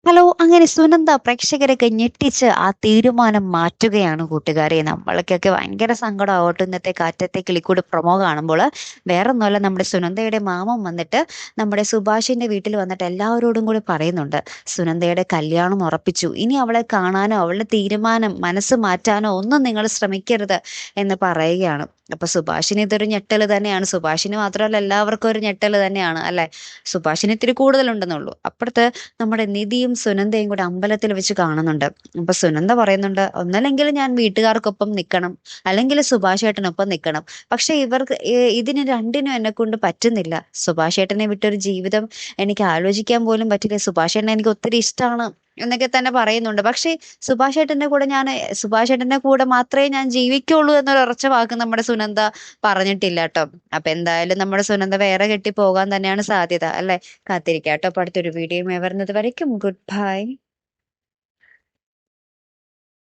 Hello! അങ്ങനെ സുനന്ദ പ്രേക്ഷകരെയൊക്കെ ഞെട്ടിച്ച് ആ തീരുമാനം മാറ്റുകയാണ് കൂട്ടുകാരെ. നമ്മൾക്കൊക്കെ ഭയങ്കര സങ്കടമാവട്ടോ ഇന്നത്തെ കാറ്റത്തെ കിളിക്കൂട് പ്രൊമോ കാണുമ്പോള്. വേറൊന്നുമല്ല, നമ്മുടെ സുനന്ദയുടെ മാമൻ വന്നിട്ട് നമ്മുടെ സുഭാഷിന്റെ വീട്ടിൽ വന്നിട്ട് എല്ലാവരോടും കൂടി പറയുന്നുണ്ട്. സുനന്ദയുടെ കല്യാണം ഉറപ്പിച്ചു. ഇനി അവളെ കാണാനോ അവളുടെ തീരുമാനം മനസ്സ് മാറ്റാനോ ഒന്നും നിങ്ങൾ ശ്രമിക്കരുത് എന്ന് പറയുകയാണ്. അപ്പൊ സുഭാഷിന് ഇതൊരു ഞെട്ടല് തന്നെയാണ്. സുഭാഷിന് മാത്രമല്ല, എല്ലാവർക്കും ഒരു ഞെട്ടല് തന്നെയാണ് അല്ലെ. സുഭാഷിന് ഇത്തിരി കൂടുതലുണ്ടെന്നുള്ളൂ. അപ്പുറത്ത് നമ്മുടെ നിധിയും സുനന്ദയും കൂടെ അമ്പലത്തിൽ വെച്ച് കാണുന്നുണ്ട്. അപ്പൊ സുനന്ദ പറയുന്നുണ്ട്, ഒന്നല്ലെങ്കിൽ ഞാൻ വീട്ടുകാർക്കൊപ്പം നിൽക്കണം, അല്ലെങ്കിൽ സുഭാഷ് ഏട്ടനൊപ്പം നിൽക്കണം. പക്ഷെ ഇവർക്ക് ഇതിന് രണ്ടിനും എന്നെ കൊണ്ട് പറ്റുന്നില്ല. സുഭാഷ് ഏട്ടനെ വിട്ടൊരു ജീവിതം എനിക്ക് ആലോചിക്കാൻ പോലും പറ്റില്ല. സുഭാഷ് ഏട്ടനെ എനിക്ക് ഒത്തിരി ഇഷ്ടമാണ് എന്നൊക്കെ തന്നെ പറയുന്നുണ്ട്. പക്ഷേ സുഭാഷ് ഏട്ടന്റെ കൂടെ മാത്രമേ ഞാൻ ജീവിക്കുള്ളൂ എന്നൊരു ഉറച്ച വാക്ക് നമ്മുടെ സുനന്ദ പറഞ്ഞിട്ടില്ല കേട്ടോ. അപ്പൊ എന്തായാലും നമ്മുടെ സുനന്ദ വേറെ കെട്ടി പോകാൻ തന്നെയാണ് സാധ്യത അല്ലെ. കാത്തിരിക്കാട്ടോ. അപ്പൊ അടുത്തൊരു വീഡിയോയുമായി വരുന്നത് വരയ്ക്കും ഗുഡ് ബൈ.